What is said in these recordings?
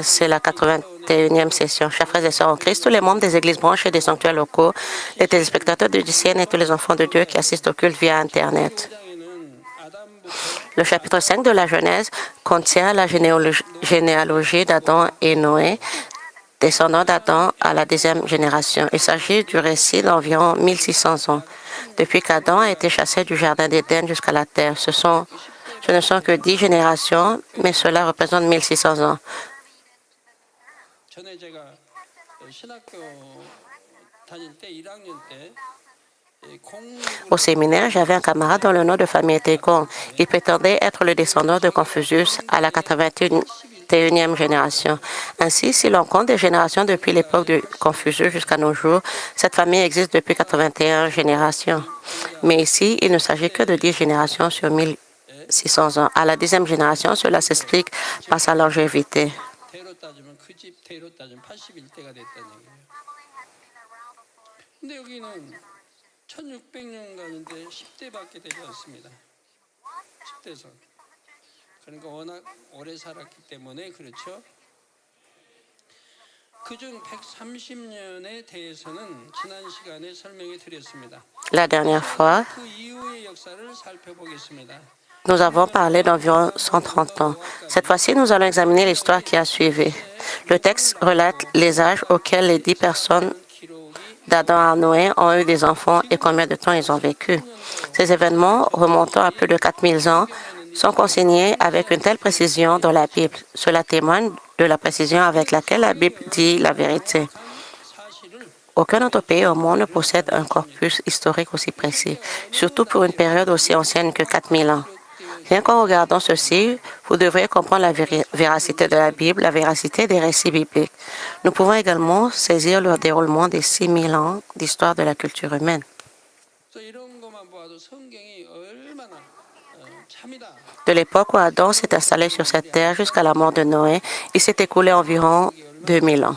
C'est la 81e session. Chers frères et sœurs en Christ, tous les membres des églises branches et des sanctuaires locaux, les téléspectateurs de DCN et tous les enfants de Dieu qui assistent au culte via Internet. Le chapitre 5 de la Genèse contient la généalogie d'Adam et Noé, descendants d'Adam à la 10e génération. Il s'agit du récit d'environ 1600 ans, depuis qu'Adam a été chassé du jardin d'Éden jusqu'à la terre. Ce ne sont que 10 générations, mais cela représente 1600 ans. Au séminaire, j'avais un camarade dont le nom de famille était Gong. Il prétendait être le descendant de Confucius à la 81e génération. Ainsi, si l'on compte des générations depuis l'époque de Confucius jusqu'à nos jours, cette famille existe depuis 81 générations. Mais ici, il ne s'agit que de 10 générations sur 1600 ans. À la 10e génération, cela s'explique par sa longévité. La dernière fois, nous avons parlé d'environ 130 ans. Cette fois-ci, nous allons examiner l'histoire qui a suivi. Le texte relate les âges auxquels les 10 personnes d'Adam à Noé ont eu des enfants et combien de temps ils ont vécu. Ces événements, remontant à plus de 4000 ans, sont consignés avec une telle précision dans la Bible. Cela témoigne de la précision avec laquelle la Bible dit la vérité. Aucun autre pays au monde ne possède un corpus historique aussi précis, surtout pour une période aussi ancienne que 4000 ans. Rien qu'en regardant ceci, vous devrez comprendre la véracité de la Bible, la véracité des récits bibliques. Nous pouvons également saisir le déroulement des 6000 ans d'histoire de la culture humaine. De l'époque où Adam s'est installé sur cette terre jusqu'à la mort de Noé, il s'est écoulé environ 2000 ans.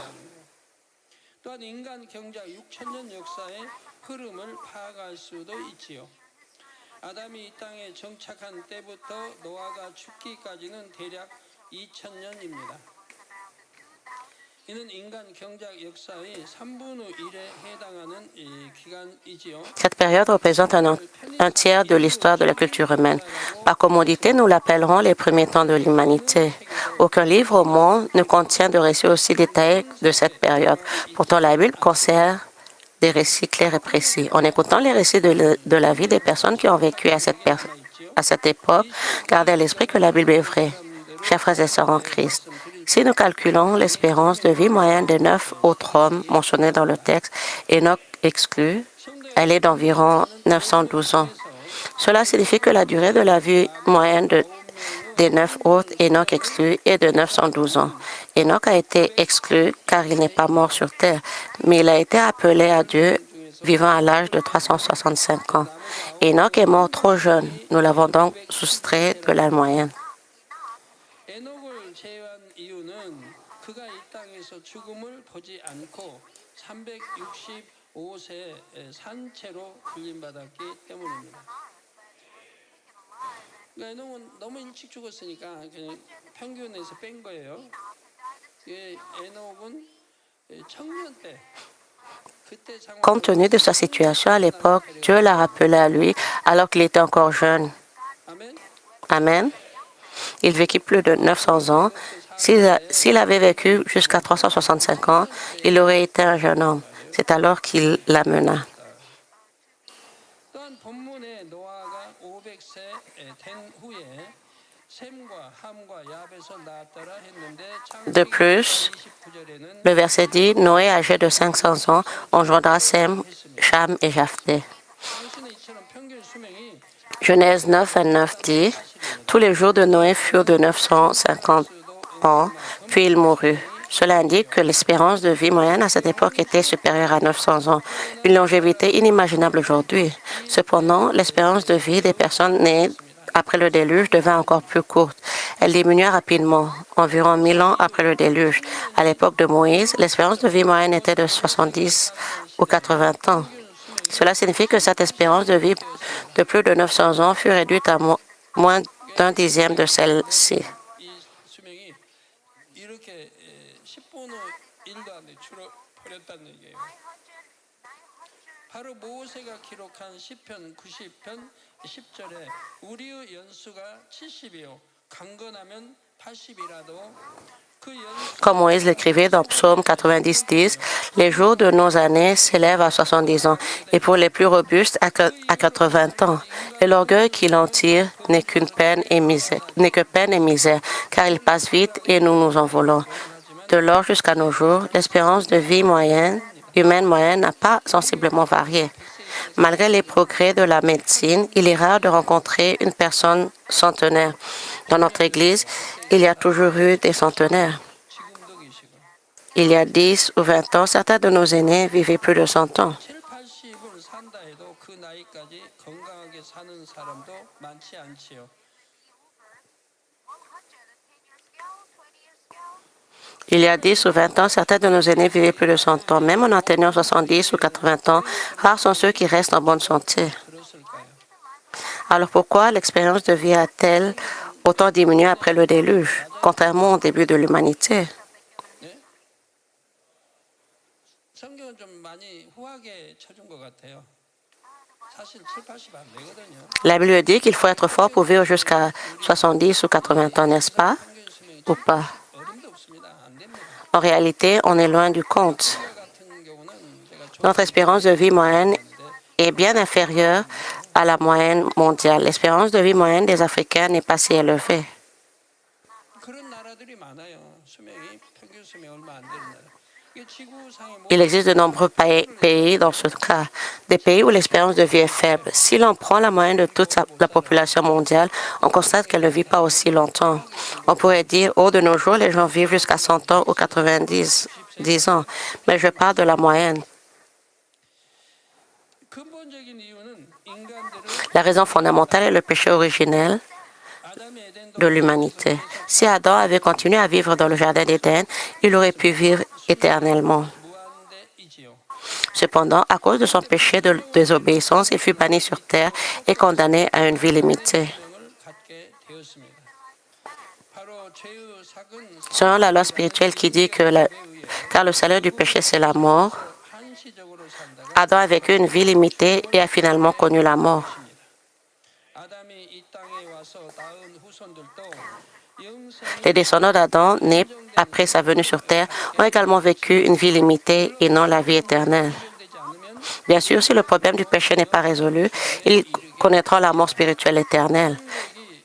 Cette période représente un tiers de l'histoire de la culture humaine. Par commodité, nous l'appellerons les premiers temps de l'humanité. Aucun livre au monde ne contient de récits aussi détaillés de cette période. Pourtant, la Bible conserve des récits clairs et précis. En écoutant les récits de la vie des personnes qui ont vécu à cette époque, gardez à l'esprit que la Bible est vraie. Chers frères et sœurs en Christ, si nous calculons l'espérance de vie moyenne des 9 autres hommes mentionnés dans le texte, Enoch exclu, elle est d'environ 912 ans. Cela signifie que la durée de la vie moyenne des 9 autres, Enoch exclu, est de 912 ans. Enoch a été exclu car il n'est pas mort sur terre, mais il a été appelé à Dieu vivant à l'âge de 365 ans. Enoch est mort trop jeune. Nous l'avons donc soustrait de la moyenne. Compte tenu de sa situation à l'époque, Dieu l'a rappelé à lui alors qu'il était encore jeune. Amen. Il vécut plus de 900 ans. S'il avait vécu jusqu'à 365 ans, il aurait été un jeune homme. C'est alors qu'il l'amena. De plus, le verset dit, Noé, âgé de 500 ans, engendra Sem, Cham et Japheth. Genèse 9, 29 dit, tous les jours de Noé furent de 950 ans, puis il mourut. Cela indique que l'espérance de vie moyenne à cette époque était supérieure à 900 ans, une longévité inimaginable aujourd'hui. Cependant, l'espérance de vie des personnes nées après le déluge devint encore plus courte. Elle diminua rapidement, environ 1000 ans après le déluge. À l'époque de Moïse, l'espérance de vie moyenne était de 70 ou 80 ans. Cela signifie que cette espérance de vie de plus de 900 ans fut réduite à moins d'un dixième de celle-ci. Comme Moïse l'écrivait dans Psaume 90, 10, les jours de nos années s'élèvent à 70 ans, et pour les plus robustes à 80 ans. Et l'orgueil qui l'en tire n'est que peine et misère, car il passe vite et nous nous envolons. De lors jusqu'à nos jours, l'espérance de vie humaine moyenne n'a pas sensiblement varié. Malgré les progrès de la médecine, il est rare de rencontrer une personne centenaire. Dans notre Église, il y a toujours eu des centenaires. Il y a 10 ou 20 ans, certains de nos aînés vivaient plus de 100 ans. Il y a 10 ou 20 ans, certains de nos aînés vivaient plus de 100 ans. Même en atteignant 70 ou 80 ans, rares sont ceux qui restent en bonne santé. Alors pourquoi l'expérience de vie a-t-elle autant diminué après le déluge, contrairement au début de l'humanité? La Bible dit qu'il faut être fort pour vivre jusqu'à 70 ou 80 ans, n'est-ce pas? Ou pas? En réalité, on est loin du compte. Notre espérance de vie moyenne est bien inférieure à la moyenne mondiale. L'espérance de vie moyenne des Africains n'est pas si élevée. Il existe de nombreux pays dans ce cas, des pays où l'expérience de vie est faible. Si l'on prend la moyenne de toute la population mondiale, on constate qu'elle ne vit pas aussi longtemps. On pourrait dire, de nos jours, les gens vivent jusqu'à 100 ans ou 90 ans, mais je parle de la moyenne. La raison fondamentale est le péché originel de l'humanité. Si Adam avait continué à vivre dans le jardin d'Éden, il aurait pu vivre éternellement. Cependant, à cause de son péché de désobéissance, il fut banni sur terre et condamné à une vie limitée. Selon la loi spirituelle qui dit que car le salaire du péché, c'est la mort, Adam a vécu une vie limitée et a finalement connu la mort. Les descendants d'Adam, nés après sa venue sur terre, ont également vécu une vie limitée et non la vie éternelle. Bien sûr, si le problème du péché n'est pas résolu, ils connaîtront la mort spirituelle éternelle.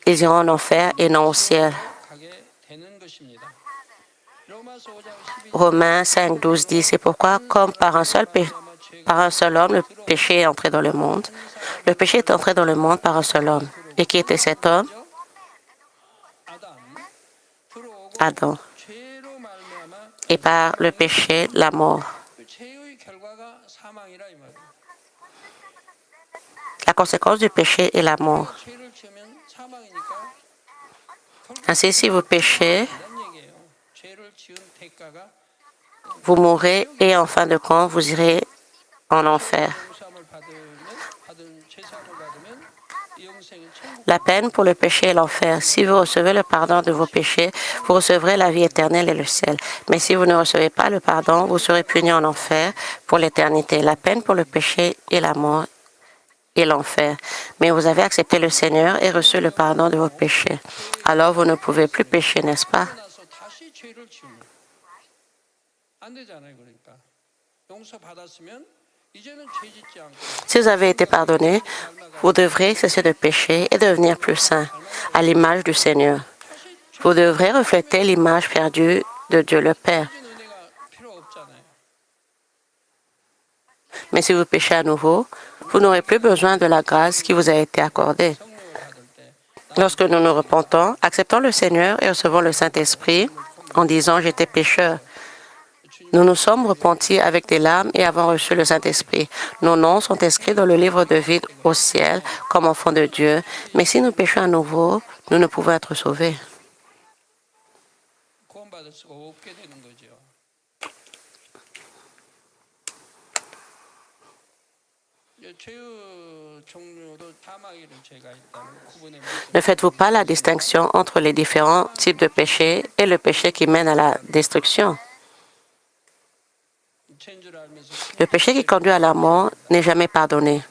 Ils iront en enfer et non au ciel. Romains 5, 12 dit, c'est pourquoi, comme par un seul homme, le péché est entré dans le monde. Le péché est entré dans le monde par un seul homme. Et qui était cet homme? Adam. Et par le péché, la mort. La conséquence du péché est la mort. Ainsi, si vous péchez, vous mourrez et en fin de compte, vous irez en enfer. La peine pour le péché est l'enfer. Si vous recevez le pardon de vos péchés, vous recevrez la vie éternelle et le ciel. Mais si vous ne recevez pas le pardon, vous serez puni en enfer pour l'éternité. La peine pour le péché est la mort et l'enfer. Mais vous avez accepté le Seigneur et reçu le pardon de vos péchés. Alors vous ne pouvez plus pécher, n'est-ce pas? Si vous avez été pardonné, vous devrez cesser de pécher et devenir plus saint, à l'image du Seigneur. Vous devrez refléter l'image perdue de Dieu le Père. Mais si vous péchez à nouveau, vous n'aurez plus besoin de la grâce qui vous a été accordée. Lorsque nous nous repentons, acceptons le Seigneur et recevons le Saint-Esprit en disant « J'étais pécheur ». Nous nous sommes repentis avec des larmes et avons reçu le Saint-Esprit. Nos noms sont inscrits dans le livre de vie au ciel comme enfants de Dieu. Mais si nous péchons à nouveau, nous ne pouvons être sauvés. Ne faites-vous pas la distinction entre les différents types de péchés et le péché qui mène à la destruction? Le péché qui conduit à la mort n'est jamais pardonné.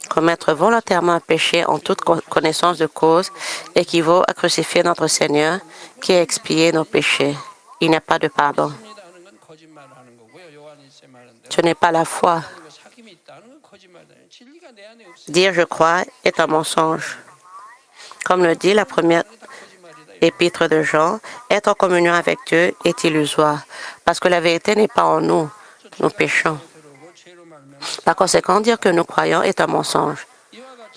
Commettre volontairement un péché en toute connaissance de cause équivaut à crucifier notre Seigneur qui a expié nos péchés. Il n'y a pas de pardon. Ce n'est pas la foi. Dire je crois est un mensonge. Comme le dit la première épître de Jean, être en communion avec Dieu est illusoire, parce que la vérité n'est pas en nous. Nous péchons. Par conséquent, dire que nous croyons est un mensonge.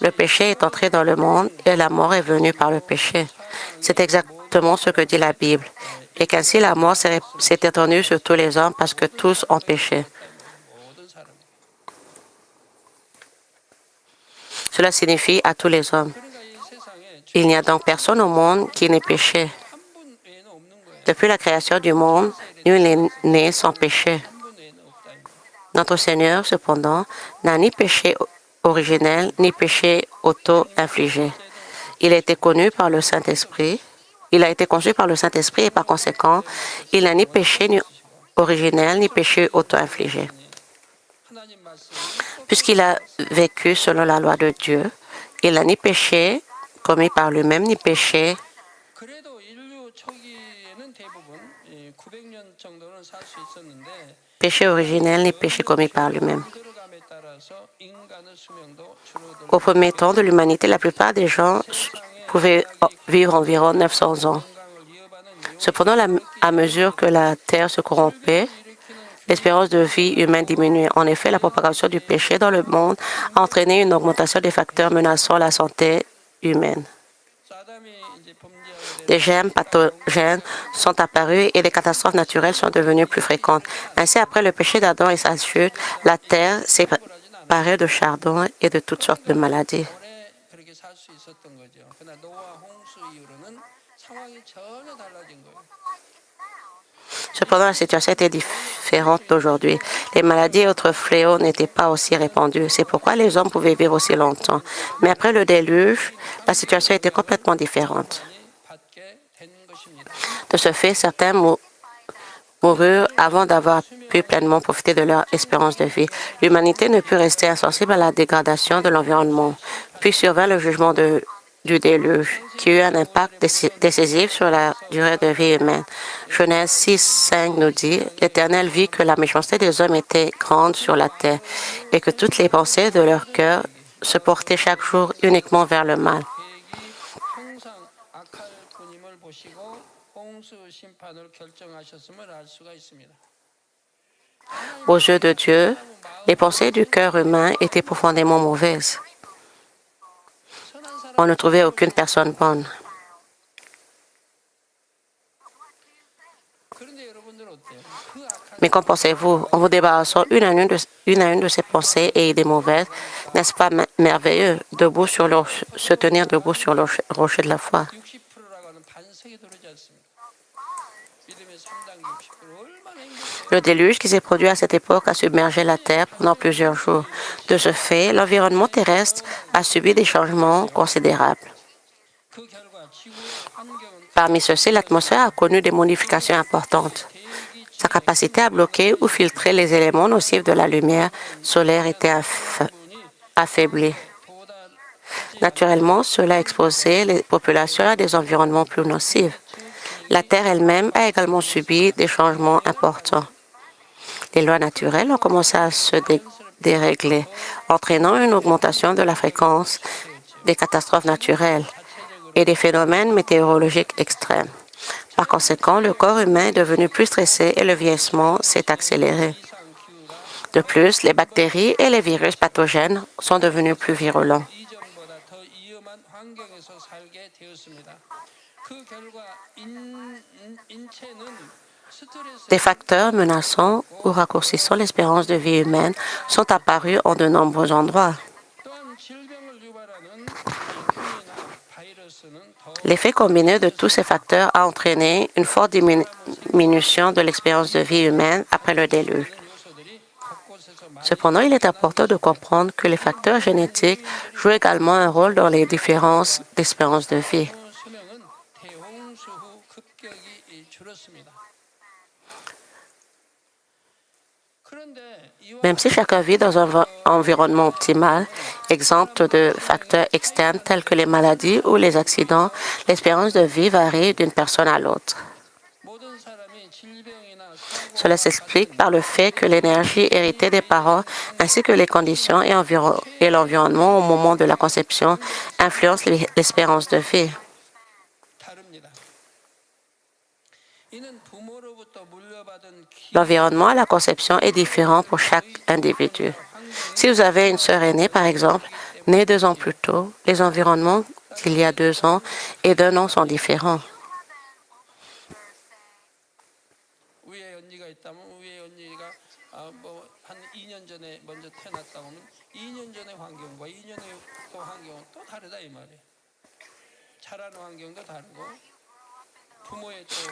Le péché est entré dans le monde et la mort est venue par le péché. C'est exactement ce que dit la Bible. Et qu'ainsi la mort s'est étendue sur tous les hommes parce que tous ont péché. Cela signifie à tous les hommes. Il n'y a donc personne au monde qui n'ait péché. Depuis la création du monde, nul n'est né sans péché. Notre Seigneur, cependant, n'a ni péché originel, ni péché auto-infligé. Il a été connu par le Saint-Esprit. Il a été conçu par le Saint-Esprit et par conséquent, il n'a ni péché originel, ni péché auto-infligé. Puisqu'il a vécu selon la loi de Dieu, il n'a ni péché commis par lui-même, ni péché originel, ni péché commis par lui-même. Au premier temps de l'humanité, la plupart des gens pouvaient vivre environ 900 ans. Cependant, à mesure que la terre se corrompait, l'espérance de vie humaine diminuait. En effet, la propagation du péché dans le monde a entraîné une augmentation des facteurs menaçant la santé humaine. Des germes pathogènes sont apparus et des catastrophes naturelles sont devenues plus fréquentes. Ainsi, après le péché d'Adam et sa chute, la terre s'est parée de chardons et de toutes sortes de maladies. Cependant, la situation était différente d'aujourd'hui. Les maladies et autres fléaux n'étaient pas aussi répandus. C'est pourquoi les hommes pouvaient vivre aussi longtemps. Mais après le déluge, la situation était complètement différente. De ce fait, certains moururent avant d'avoir pu pleinement profiter de leur espérance de vie. L'humanité ne put rester insensible à la dégradation de l'environnement. Puis survint le jugement du déluge, qui eut un impact décisif sur la durée de vie humaine. Genèse 6:5 nous dit, « L'Éternel vit que la méchanceté des hommes était grande sur la terre et que toutes les pensées de leur cœur se portaient chaque jour uniquement vers le mal. » Aux yeux de Dieu, les pensées du cœur humain étaient profondément mauvaises. On ne trouvait aucune personne bonne. Mais qu'en pensez-vous? En vous débarrassant une à une de ces pensées et idées mauvaises, n'est-ce pas merveilleux se tenir debout sur le rocher de la foi? Le déluge qui s'est produit à cette époque a submergé la Terre pendant plusieurs jours. De ce fait, l'environnement terrestre a subi des changements considérables. Parmi ceux-ci, l'atmosphère a connu des modifications importantes. Sa capacité à bloquer ou filtrer les éléments nocifs de la lumière solaire était affaiblie. Naturellement, cela a exposé les populations à des environnements plus nocifs. La Terre elle-même a également subi des changements importants. Les lois naturelles ont commencé à se dérégler, entraînant une augmentation de la fréquence des catastrophes naturelles et des phénomènes météorologiques extrêmes. Par conséquent, le corps humain est devenu plus stressé et le vieillissement s'est accéléré. De plus, les bactéries et les virus pathogènes sont devenus plus virulents. Des facteurs menaçant ou raccourcissant l'espérance de vie humaine sont apparus en de nombreux endroits. L'effet combiné de tous ces facteurs a entraîné une forte diminution de l'espérance de vie humaine après le déluge. Cependant, il est important de comprendre que les facteurs génétiques jouent également un rôle dans les différences d'espérance de vie. Même si chacun vit dans un environnement optimal, exempt de facteurs externes tels que les maladies ou les accidents, l'espérance de vie varie d'une personne à l'autre. Cela s'explique par le fait que l'énergie héritée des parents ainsi que les conditions et l'environnement au moment de la conception influencent l'espérance de vie. L'environnement à la conception est différent pour chaque individu. Si vous avez une sœur aînée, par exemple, née 2 ans plus tôt, les environnements d'il y a 2 ans et d'1 an sont différents.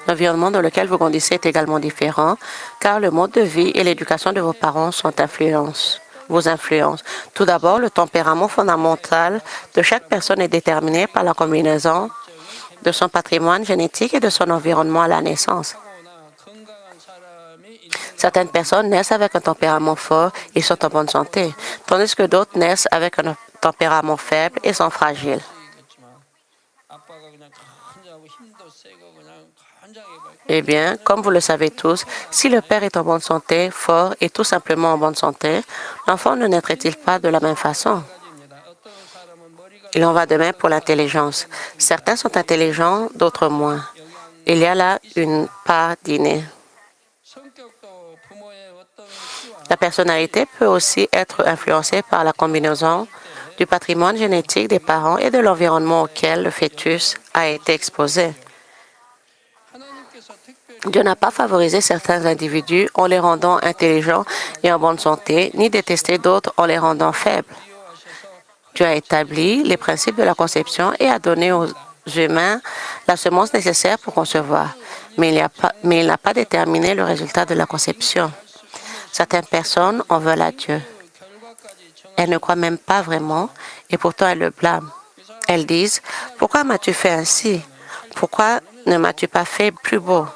L'environnement dans lequel vous grandissez est également différent, car le mode de vie et l'éducation de vos parents vos influences. Tout d'abord, le tempérament fondamental de chaque personne est déterminé par la combinaison de son patrimoine génétique et de son environnement à la naissance. Certaines personnes naissent avec un tempérament fort et sont en bonne santé, tandis que d'autres naissent avec un tempérament faible et sont fragiles. Eh bien, comme vous le savez tous, si le père est en bonne santé, fort et tout simplement en bonne santé, l'enfant ne naîtrait-il pas de la même façon? Il en va de même pour l'intelligence. Certains sont intelligents, d'autres moins. Il y a là une part d'inné. La personnalité peut aussi être influencée par la combinaison du patrimoine génétique des parents et de l'environnement auquel le fœtus a été exposé. Dieu n'a pas favorisé certains individus en les rendant intelligents et en bonne santé, ni détesté d'autres en les rendant faibles. Dieu a établi les principes de la conception et a donné aux humains la semence nécessaire pour concevoir, mais il n'a pas déterminé le résultat de la conception. Certaines personnes en veulent à Dieu. Elles ne croient même pas vraiment et pourtant elles le blâment. Elles disent, « Pourquoi m'as-tu fait ainsi? Pourquoi ne m'as-tu pas fait plus beau? »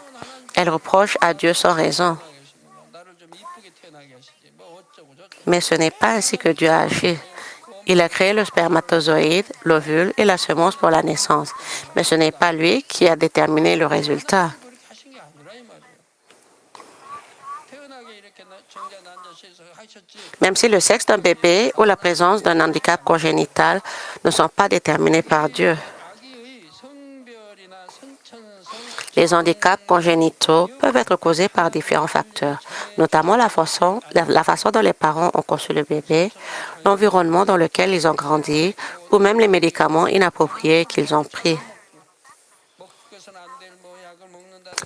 Elles reprochent à Dieu sans raison. Mais ce n'est pas ainsi que Dieu a agi. Il a créé le spermatozoïde, l'ovule et la semence pour la naissance. Mais ce n'est pas lui qui a déterminé le résultat. Même si le sexe d'un bébé ou la présence d'un handicap congénital ne sont pas déterminés par Dieu. Les handicaps congénitaux peuvent être causés par différents facteurs, notamment la façon dont les parents ont conçu le bébé, l'environnement dans lequel ils ont grandi ou même les médicaments inappropriés qu'ils ont pris.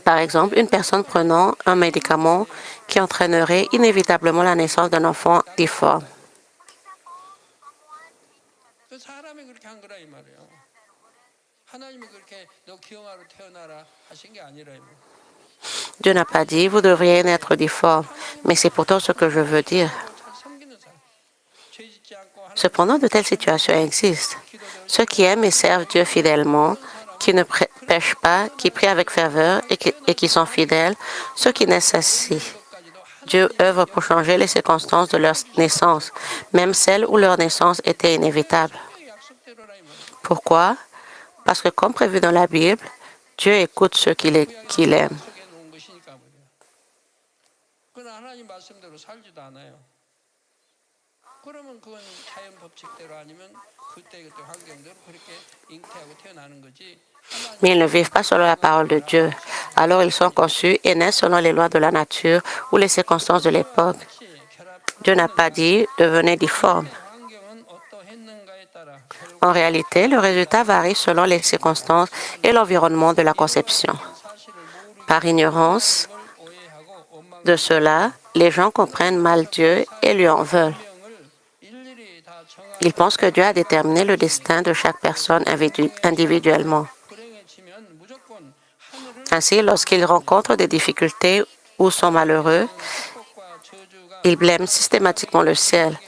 Par exemple, une personne prenant un médicament qui entraînerait inévitablement la naissance d'un enfant difforme. Dieu n'a pas dit, vous devriez naître difforme, mais c'est pourtant ce que je veux dire. Cependant, de telles situations existent. Ceux qui aiment et servent Dieu fidèlement, qui ne pêchent pas, qui prient avec ferveur et qui sont fidèles, ceux qui naissent ainsi. Dieu œuvre pour changer les circonstances de leur naissance, même celles où leur naissance était inévitable. Pourquoi? Parce que comme prévu dans la Bible, Dieu écoute ceux qu'il aime. Mais ils ne vivent pas selon la parole de Dieu. Alors ils sont conçus et naissent selon les lois de la nature ou les circonstances de l'époque. Dieu n'a pas dit « devenez difforme ». En réalité, le résultat varie selon les circonstances et l'environnement de la conception. Par ignorance de cela, les gens comprennent mal Dieu et lui en veulent. Ils pensent que Dieu a déterminé le destin de chaque personne individuellement. Ainsi, lorsqu'ils rencontrent des difficultés ou sont malheureux, Ils blâment systématiquement le ciel.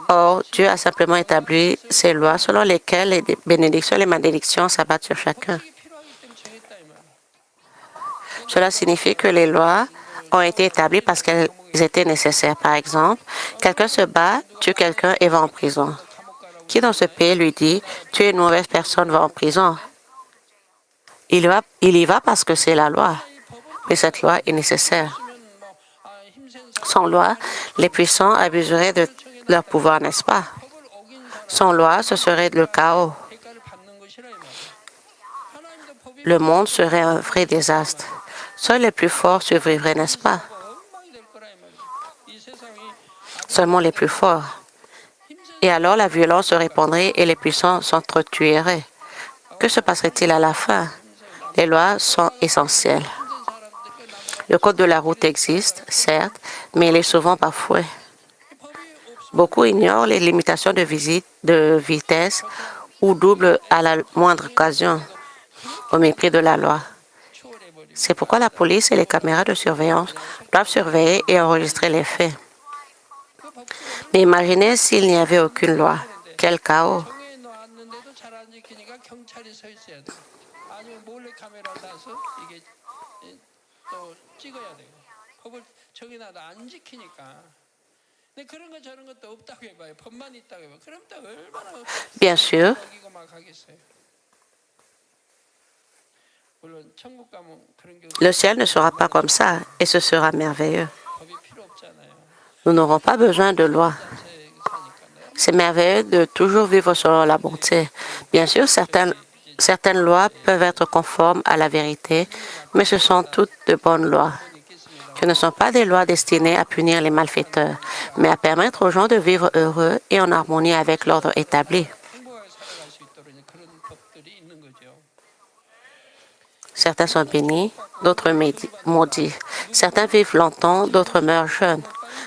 Or, Dieu a simplement établi ces lois selon lesquelles les bénédictions et les malédictions s'abattent sur chacun. Cela signifie que les lois ont été établies parce qu'elles étaient nécessaires. Par exemple, quelqu'un se bat, tue quelqu'un et va en prison. Qui dans ce pays lui dit « tu es une mauvaise personne, va en prison » ? Il y va parce que c'est la loi. Mais cette loi est nécessaire. Sans loi, les puissants abuseraient de leur pouvoir, n'est-ce pas? Sans loi, ce serait le chaos. Le monde serait un vrai désastre. Seuls les plus forts survivraient, n'est-ce pas? Seulement les plus forts. Et alors la violence se répandrait et les puissants s'entretueraient. Que se passerait-il à la fin? Les lois sont essentielles. Le code de la route existe, certes, mais il est souvent bafoué. Beaucoup ignorent les limitations de vitesse ou doublent à la moindre occasion, au mépris de la loi. C'est pourquoi la police et les caméras de surveillance doivent surveiller et enregistrer les faits. Mais imaginez s'il n'y avait aucune loi. Quel chaos! Bien sûr, le ciel ne sera pas comme ça et ce sera merveilleux. Nous n'aurons pas besoin de loi. C'est merveilleux de toujours vivre selon la bonté. Bien sûr, certaines lois peuvent être conformes à la vérité, mais ce sont toutes de bonnes lois. Ce ne sont pas des lois destinées à punir les malfaiteurs, mais à permettre aux gens de vivre heureux et en harmonie avec l'ordre établi. Certains sont bénis, d'autres maudits. Certains vivent longtemps, d'autres meurent jeunes.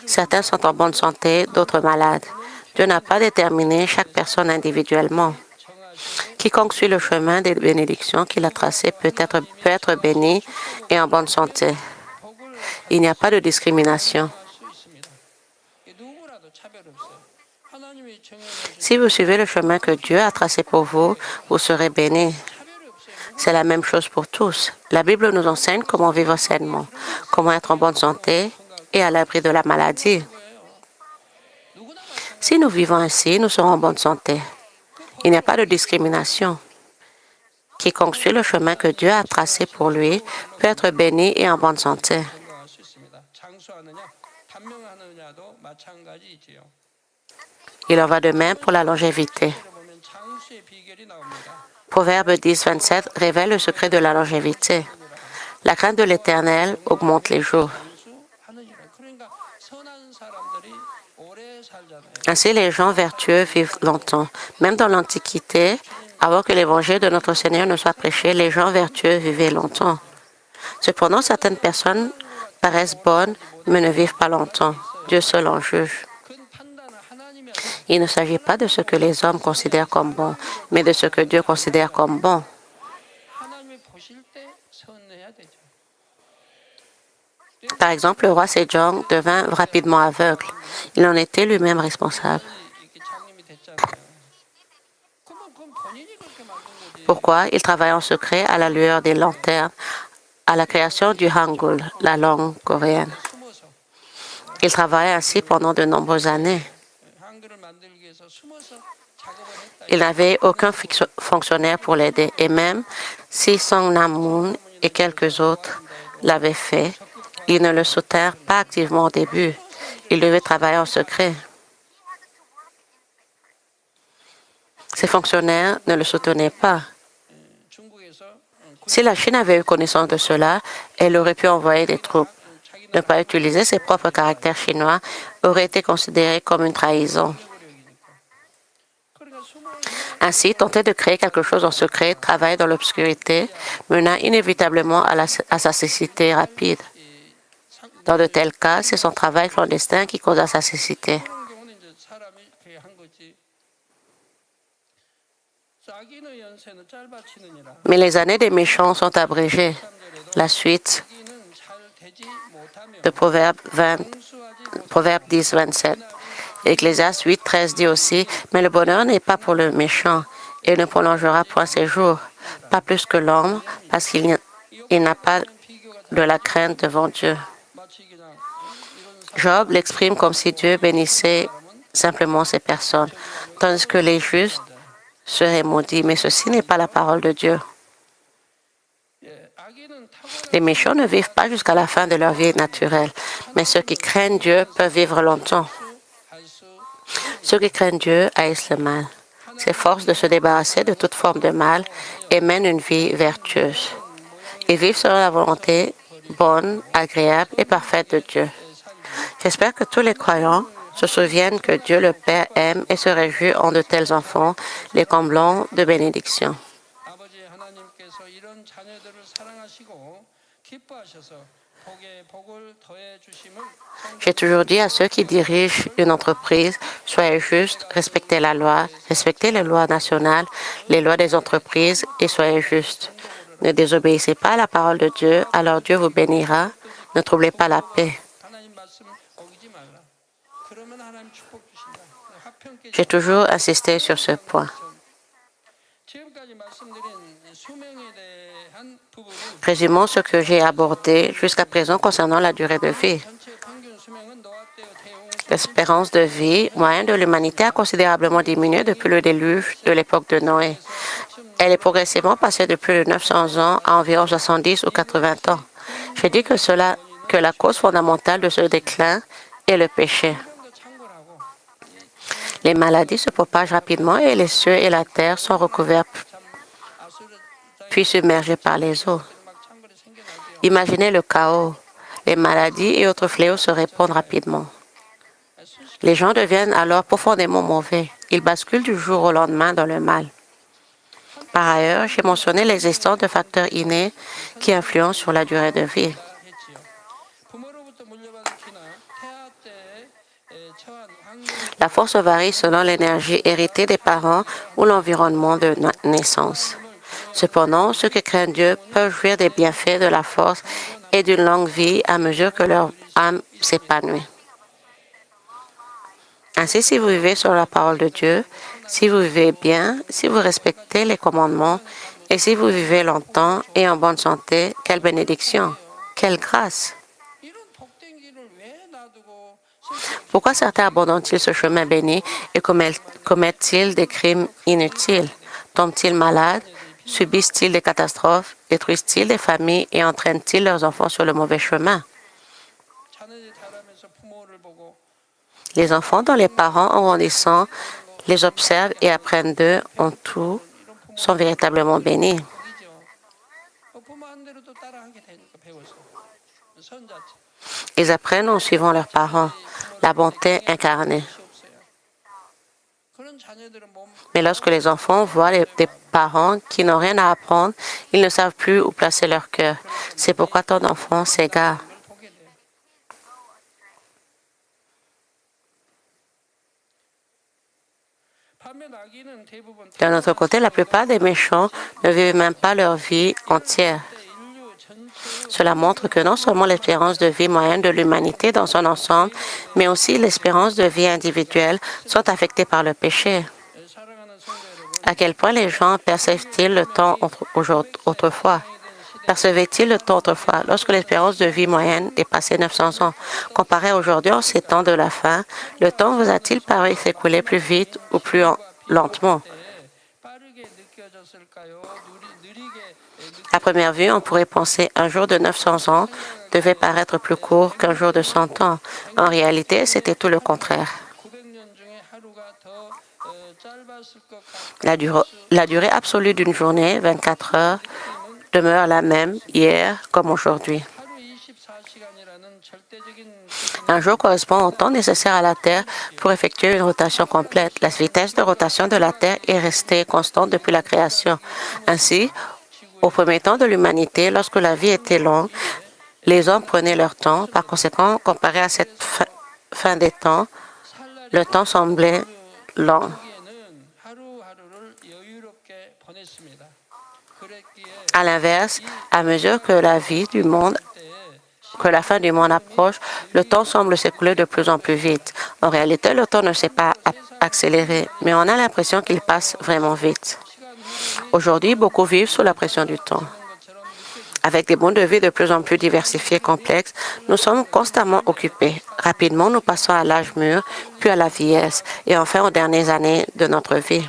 Certains sont en bonne santé, d'autres malades. Dieu n'a pas déterminé chaque personne individuellement. Quiconque suit le chemin des bénédictions qu'il a tracé peut être béni et en bonne santé. Il n'y a pas de discrimination. Si vous suivez le chemin que Dieu a tracé pour vous, vous serez béni. C'est la même chose pour tous. La Bible nous enseigne comment vivre sainement, comment être en bonne santé et à l'abri de la maladie. Si nous vivons ainsi, nous serons en bonne santé. Il n'y a pas de discrimination. Quiconque suit le chemin que Dieu a tracé pour lui peut être béni et en bonne santé. Il en va de même pour la longévité. Proverbe 10, 27 révèle le secret de la longévité. La crainte de l'Éternel augmente les jours. Ainsi, les gens vertueux vivent longtemps. Même dans l'Antiquité, avant que l'Évangile de notre Seigneur ne soit prêché, les gens vertueux vivaient longtemps. Cependant, certaines personnes paraissent bonnes, mais ne vivent pas longtemps. Dieu seul en juge. Il ne s'agit pas de ce que les hommes considèrent comme bon, mais de ce que Dieu considère comme bon. Par exemple, le roi Sejong devint rapidement aveugle. Il en était lui-même responsable. Pourquoi? Il travaille en secret à la lueur des lanternes, à la création du Hangul, la langue coréenne. Il travaille ainsi pendant de nombreuses années. Il n'avait aucun fonctionnaire pour l'aider. Et même si Song Nam-moon et quelques autres l'avaient fait, ils ne le soutinrent pas activement au début. Il devait travailler en secret. Ses fonctionnaires ne le soutenaient pas. Si la Chine avait eu connaissance de cela, elle aurait pu envoyer des troupes. Ne pas utiliser ses propres caractères chinois aurait été considéré comme une trahison. Ainsi, tenter de créer quelque chose en secret, travailler dans l'obscurité, mena inévitablement à sa cécité rapide. Dans de tels cas, c'est son travail clandestin qui causa sa cécité. Mais les années des méchants sont abrégées. La suite de Proverbe 10, 27. Ecclésiaste 8, 13 dit aussi, « Mais le bonheur n'est pas pour le méchant, et ne prolongera point ses jours, pas plus que l'homme, parce qu'il n'a pas de la crainte devant Dieu. » Job l'exprime comme si Dieu bénissait simplement ces personnes, tandis que les justes seraient maudits. Mais ceci n'est pas la parole de Dieu. Les méchants ne vivent pas jusqu'à la fin de leur vie naturelle, mais ceux qui craignent Dieu peuvent vivre longtemps. Ceux qui craignent Dieu haïssent le mal, s'efforcent de se débarrasser de toute forme de mal et mènent une vie vertueuse. Ils vivent selon la volonté bonne, agréable et parfaite de Dieu. J'espère que tous les croyants se souviennent que Dieu le Père aime et se réjouit en de tels enfants, les comblant de bénédictions. J'ai toujours dit à ceux qui dirigent une entreprise, soyez justes, respectez la loi, respectez les lois nationales, les lois des entreprises et soyez justes. Ne désobéissez pas à la parole de Dieu, alors Dieu vous bénira. Ne troublez pas la paix. J'ai toujours insisté sur ce point. Résumons ce que j'ai abordé jusqu'à présent concernant la durée de vie. L'espérance de vie moyenne de l'humanité a considérablement diminué depuis le déluge de l'époque de Noé. Elle est progressivement passée de plus de 900 ans à environ 70 ou 80 ans. Je dis que la cause fondamentale de ce déclin est le péché. Les maladies se propagent rapidement et les cieux et la terre sont recouverts puis submergés par les eaux. Imaginez le chaos. Les maladies et autres fléaux se répandent rapidement. Les gens deviennent alors profondément mauvais. Ils basculent du jour au lendemain dans le mal. Par ailleurs, j'ai mentionné l'existence de facteurs innés qui influencent sur la durée de vie. La force varie selon l'énergie héritée des parents ou l'environnement de naissance. Cependant, ceux qui craignent Dieu peuvent jouir des bienfaits de la force et d'une longue vie à mesure que leur âme s'épanouit. Ainsi, si vous vivez sur la parole de Dieu, si vous vivez bien, si vous respectez les commandements et si vous vivez longtemps et en bonne santé, quelle bénédiction, quelle grâce! Pourquoi certains abandonnent-ils ce chemin béni et commettent-ils des crimes inutiles? Tombent-ils malades? Subissent-ils des catastrophes? Détruisent-ils des familles et entraînent-ils leurs enfants sur le mauvais chemin? Les enfants dont les parents, en grandissant, les observent et apprennent d'eux en tout, sont véritablement bénis. Ils apprennent en suivant leurs parents, la bonté incarnée. Mais lorsque les enfants voient des parents qui n'ont rien à apprendre, ils ne savent plus où placer leur cœur. C'est pourquoi tant d'enfants s'égarent. D'un autre côté, la plupart des méchants ne vivent même pas leur vie entière. Cela montre que non seulement l'espérance de vie moyenne de l'humanité dans son ensemble, mais aussi l'espérance de vie individuelle sont affectées par le péché. À quel point les gens perçoivent-ils le temps autrefois? Percevaient-ils le temps autrefois lorsque l'espérance de vie moyenne dépassait 900 ans? Comparé à aujourd'hui, en ces temps de la fin, le temps vous a-t-il paru s'écouler plus vite ou plus lentement? À première vue, on pourrait penser qu'un jour de 900 ans devait paraître plus court qu'un jour de 100 ans. En réalité, c'était tout le contraire. La durée absolue d'une journée, 24 heures, demeure la même hier comme aujourd'hui. Un jour correspond au temps nécessaire à la Terre pour effectuer une rotation complète. La vitesse de rotation de la Terre est restée constante depuis la création. Ainsi, au premier temps de l'humanité, lorsque la vie était longue, les hommes prenaient leur temps. Par conséquent, comparé à cette fin des temps, le temps semblait lent. À l'inverse, à mesure que la vie du monde que la fin du monde approche, le temps semble s'écouler de plus en plus vite. En réalité, le temps ne s'est pas accéléré, mais on a l'impression qu'il passe vraiment vite. Aujourd'hui, beaucoup vivent sous la pression du temps. Avec des modes de vie de plus en plus diversifiés et complexes, nous sommes constamment occupés. Rapidement, nous passons à l'âge mûr, puis à la vieillesse, et enfin aux dernières années de notre vie.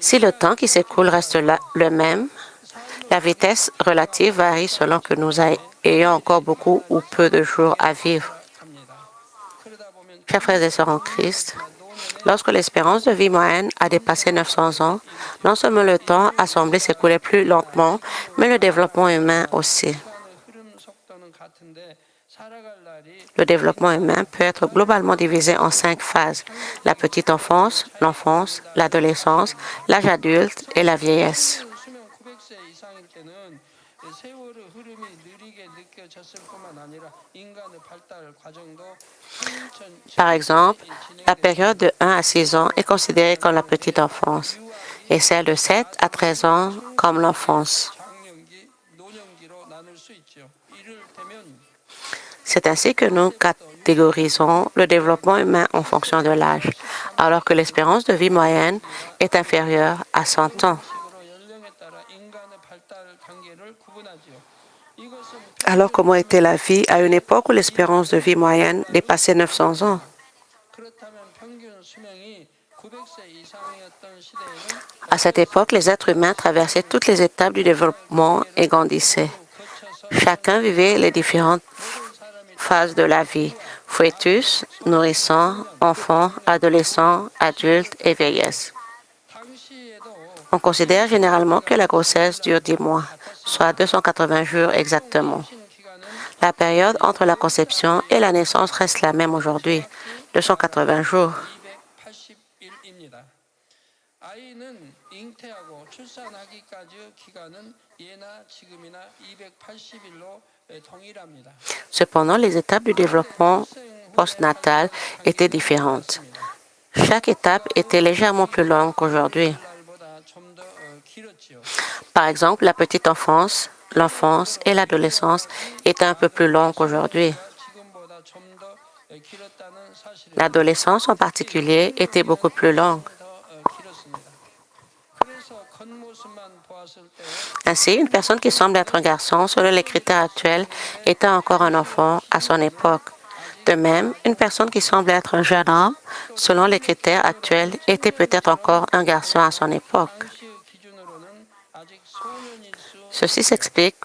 Si le temps qui s'écoule reste le même, la vitesse relative varie selon que nous ayons encore beaucoup ou peu de jours à vivre. Chers frères et sœurs en Christ, lorsque l'espérance de vie moyenne a dépassé 900 ans, non seulement le temps a semblé s'écouler plus lentement, mais le développement humain aussi. Le développement humain peut être globalement divisé en 5 phases: la petite enfance, l'enfance, l'adolescence, l'âge adulte et la vieillesse. Par exemple, la période de 1 à 6 ans est considérée comme la petite enfance et celle de 7 à 13 ans comme l'enfance. C'est ainsi que nous catégorisons le développement humain en fonction de l'âge, alors que l'espérance de vie moyenne est inférieure à 100 ans. Alors, comment était la vie à une époque où l'espérance de vie moyenne dépassait 900 ans? À cette époque, les êtres humains traversaient toutes les étapes du développement et grandissaient. Chacun vivait les différentes phases de la vie: fœtus, nourrisson, enfant, adolescent, adulte et vieillesse. On considère généralement que la grossesse dure 10 mois, soit 280 jours exactement. La période entre la conception et la naissance reste la même aujourd'hui, 280 jours. Cependant, les étapes du développement postnatal étaient différentes. Chaque étape était légèrement plus longue qu'aujourd'hui. Par exemple, la petite enfance, l'enfance et l'adolescence étaient un peu plus longues qu'aujourd'hui. L'adolescence en particulier était beaucoup plus longue. Ainsi, une personne qui semble être un garçon, selon les critères actuels, était encore un enfant à son époque. De même, une personne qui semble être un jeune homme, selon les critères actuels, était peut-être encore un garçon à son époque. Ceci s'explique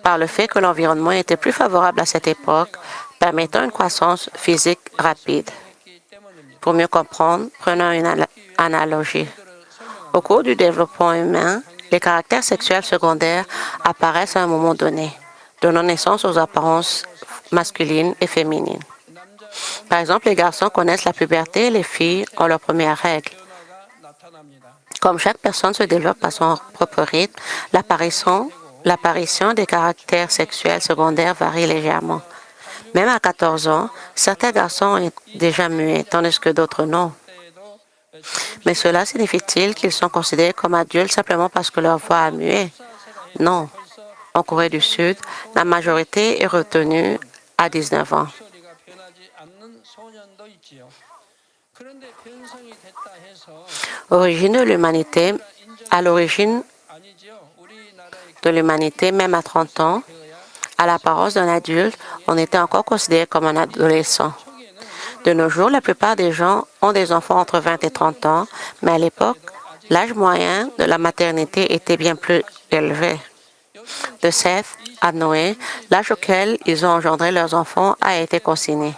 par le fait que l'environnement était plus favorable à cette époque, permettant une croissance physique rapide. Pour mieux comprendre, prenons une analogie. Au cours du développement humain, les caractères sexuels secondaires apparaissent à un moment donné, donnant naissance aux apparences masculines et féminines. Par exemple, les garçons connaissent la puberté et les filles ont leurs premières règles. Comme chaque personne se développe à son propre rythme, l'apparition des caractères sexuels secondaires varie légèrement. Même à 14 ans, certains garçons sont déjà muets, tandis que d'autres non. Mais cela signifie-t-il qu'ils sont considérés comme adultes simplement parce que leur voix a mué? Non. En Corée du Sud, la majorité est retenue à 19 ans. À l'origine de l'humanité, même à 30 ans, à l'apparence d'un adulte, on était encore considéré comme un adolescent. De nos jours, la plupart des gens ont des enfants entre 20 et 30 ans, mais à l'époque, l'âge moyen de la maternité était bien plus élevé. De Seth à Noé, l'âge auquel ils ont engendré leurs enfants a été consigné.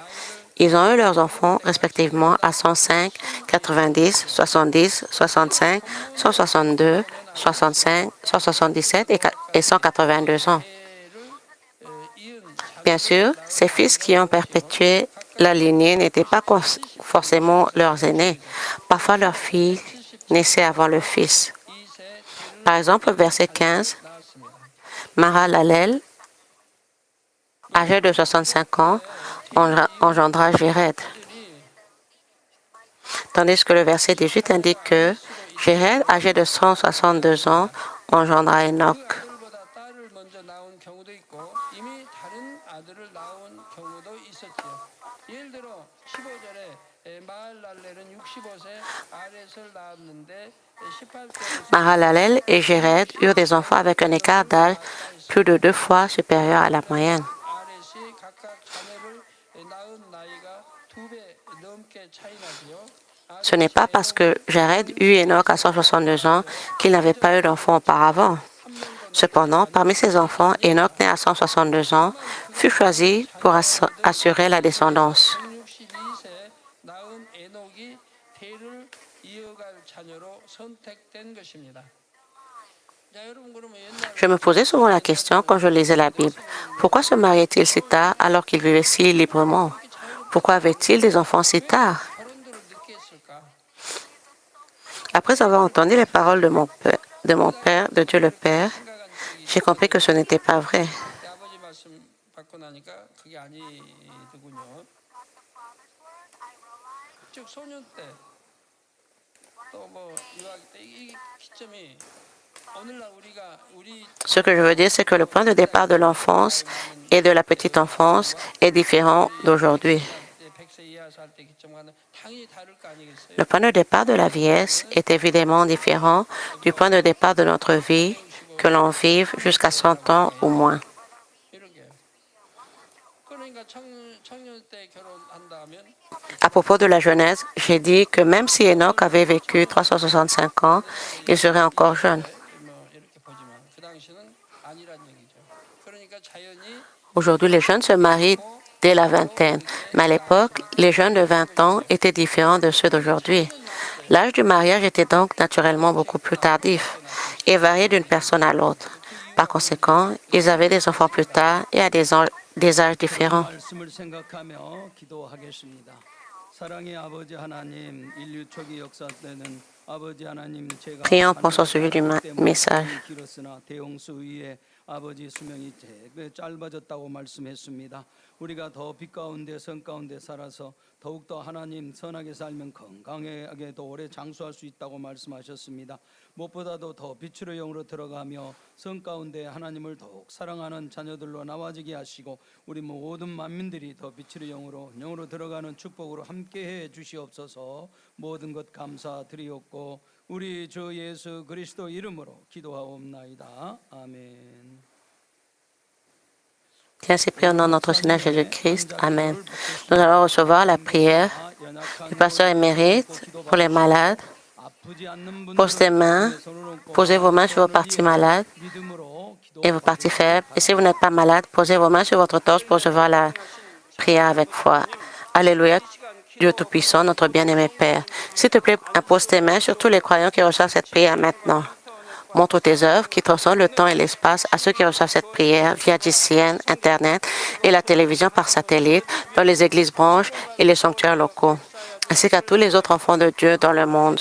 Ils ont eu leurs enfants respectivement à 105, 90, 70, 65, 162, 65, 177 et 182 ans. Bien sûr, ces fils qui ont perpétué la lignée n'étaient pas forcément leurs aînés. Parfois, leurs filles naissaient avant le fils. Par exemple, au verset 15, Mahalalel, âgé de 65 ans, engendra Jéred. Tandis que le verset 18 indique que Jéred, âgé de 162 ans, engendra Enoch. Mahalalel et Jéred eurent des enfants avec un écart d'âge plus de 2 fois supérieur à la moyenne. Ce n'est pas parce que Jéred eut Enoch à 162 ans qu'il n'avait pas eu d'enfants auparavant. Cependant, parmi ses enfants, Enoch, né à 162 ans, fut choisi pour assurer la descendance. Je me posais souvent la question quand je lisais la Bible. Pourquoi se mariait-il si tard alors qu'il vivait si librement? Pourquoi avait-il des enfants si tard? Après avoir entendu les paroles de mon Père, de Dieu le Père, j'ai compris que ce n'était pas vrai. Ce que je veux dire, c'est que le point de départ de l'enfance et de la petite enfance est différent d'aujourd'hui. Le point de départ de la vieillesse est évidemment différent du point de départ de notre vie, que l'on vive jusqu'à 100 ans ou moins. À propos de la jeunesse, j'ai dit que même si Enoch avait vécu 365 ans, il serait encore jeune. Aujourd'hui, les jeunes se marient dès la vingtaine, mais à l'époque, les jeunes de 20 ans étaient différents de ceux d'aujourd'hui. L'âge du mariage était donc naturellement beaucoup plus tardif et variait d'une personne à l'autre. Par conséquent, ils avaient des enfants plus tard et à des âges différents. Prions pour son sujet du message. 아버지 수명이 짧아졌다고 말씀했습니다. 우리가 더 빛 가운데 성 가운데 살아서 더욱더 하나님 선하게 살면 건강하게도 오래 장수할 수 있다고 말씀하셨습니다. 무엇보다도 더 빛으로 영으로 들어가며 성 가운데 하나님을 더욱 사랑하는 자녀들로 나와지게 하시고 우리 모든 만민들이 더 빛으로 영으로 들어가는 축복으로 함께해 주시옵소서. 모든 것 감사드리옵고 우리 주 예수 그리스도 이름으로 기도하옵나이다. 아멘. Ainsi prie au nom de notre Seigneur Jésus-Christ. Amen. Nous allons recevoir la prière du pasteur émérite pour les malades. Posez vos mains sur vos parties malades et vos parties faibles. Et si vous n'êtes pas malade, posez vos mains sur votre torse pour recevoir la prière avec foi. Alléluia, Dieu Tout-Puissant, notre bien-aimé Père. S'il te plaît, impose tes mains sur tous les croyants qui reçoivent cette prière maintenant. Montre tes œuvres qui transcendent le temps et l'espace à ceux qui reçoivent cette prière via GCN, Internet et la télévision par satellite dans les églises branches et les sanctuaires locaux, ainsi qu'à tous les autres enfants de Dieu dans le monde.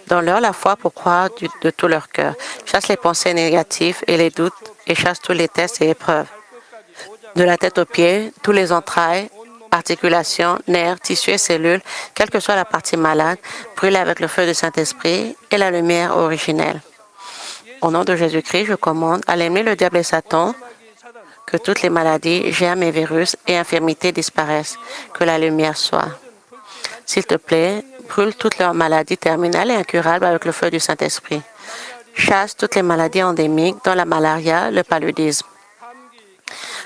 Donne-leur la foi pour croire de tout leur cœur. Chasse les pensées négatives et les doutes et chasse tous les tests et épreuves. De la tête aux pieds, tous les entrailles, articulations, nerfs, tissus et cellules, quelle que soit la partie malade, brûle avec le feu du Saint-Esprit et la lumière originelle. Au nom de Jésus-Christ, je commande à l'ennemi, le diable et Satan, que toutes les maladies, germes et virus et infirmités disparaissent, que la lumière soit. S'il te plaît, brûle toutes leurs maladies terminales et incurables avec le feu du Saint-Esprit. Chasse toutes les maladies endémiques, dont la malaria, le paludisme.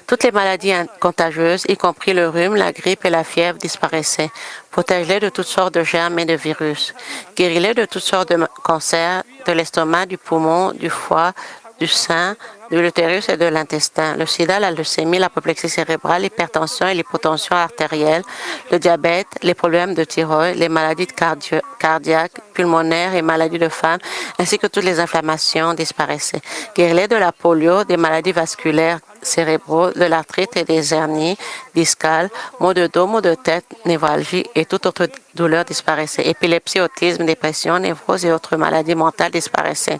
Toutes les maladies contagieuses, y compris le rhume, la grippe et la fièvre, disparaissaient. Protège-les de toutes sortes de germes et de virus. Guéris-les de toutes sortes de cancers, de l'estomac, du poumon, du foie, du sein, de l'utérus et de l'intestin. Le sida, la leucémie, l'apoplexie cérébrale, l'hypertension et l'hypotension artérielle, le diabète, les problèmes de thyroïde, les maladies cardiaques, pulmonaires et maladies de femmes, ainsi que toutes les inflammations disparaissaient. Guéris-les de la polio, des maladies vasculaires cérébraux, de l'arthrite et des hernies discales, maux de dos, maux de tête, névralgie et toute autre douleur disparaissait. Épilepsie, autisme, dépression, névrose et autres maladies mentales disparaissaient.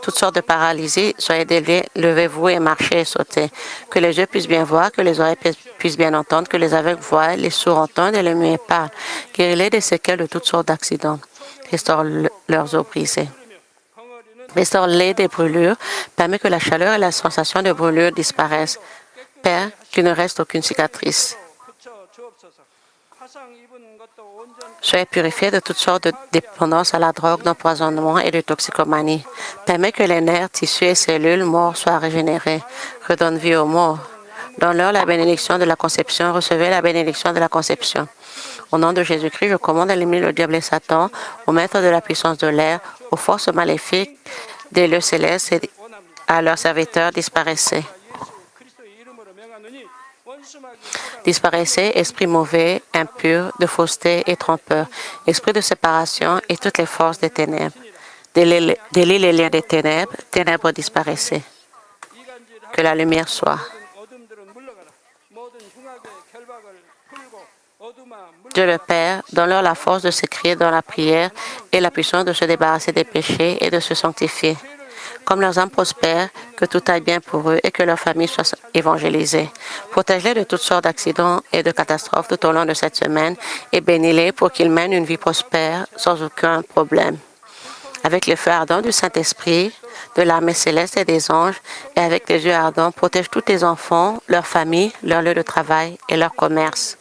Toutes sortes de paralysies, soyez déliés, levez-vous et marchez et sautez. Que les yeux puissent bien voir, que les oreilles puissent bien entendre, que les aveugles voient, les sourds entendent et les muets parlent. Guéris-les des séquelles de toutes sortes d'accidents. Restaure leurs os brisés. Restaure-les des brûlures. Permets que la chaleur et la sensation de brûlure disparaissent. Père, qu'il ne reste aucune cicatrice. Soyez purifiés de toutes sortes de dépendances à la drogue, d'empoisonnement et de toxicomanie. Permets que les nerfs, tissus et cellules morts soient régénérés. Redonne vie aux morts. Donne-leur la bénédiction de la conception. Recevez la bénédiction de la conception. Au nom de Jésus-Christ, je commande à éliminer le diable et Satan, au maître de la puissance de l'air, aux forces maléfiques des lieux célestes et à leurs serviteurs, disparaissez. Disparaissez, esprit mauvais, impur, de fausseté et trompeur, esprit de séparation et toutes les forces des ténèbres. Délie les liens des ténèbres, ténèbres disparaissez. Que la lumière soit. Dieu le Père, donne-leur la force de se crier dans la prière et la puissance de se débarrasser des péchés et de se sanctifier. Comme leurs âmes prospèrent, que tout aille bien pour eux et que leur famille soit évangélisée. Protège-les de toutes sortes d'accidents et de catastrophes tout au long de cette semaine et bénis-les pour qu'ils mènent une vie prospère sans aucun problème. Avec le feu ardent du Saint-Esprit, de l'armée céleste et des anges, et avec tes yeux ardents, protège tous tes enfants, leurs familles, leur lieu de travail et leur commerce.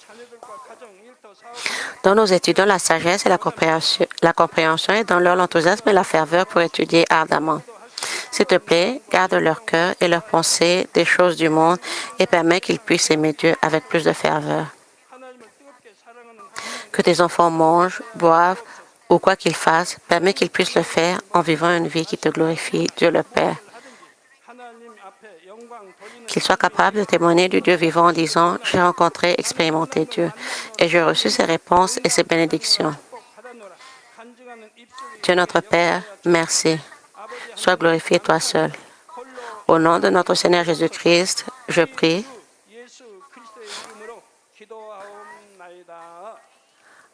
Donne aux étudiants la sagesse et la compréhension et donne-leur l'enthousiasme et la ferveur pour étudier ardemment. S'il te plaît, garde leur cœur et leurs pensées des choses du monde et permets qu'ils puissent aimer Dieu avec plus de ferveur. Que tes enfants mangent, boivent ou quoi qu'ils fassent, permets qu'ils puissent le faire en vivant une vie qui te glorifie, Dieu le Père. Qu'ils soient capables de témoigner du Dieu vivant en disant « J'ai rencontré, expérimenté Dieu et j'ai reçu ses réponses et ses bénédictions. » Dieu notre Père, merci. Sois glorifié toi seul. Au nom de notre Seigneur Jésus-Christ, je prie.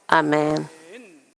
Amen.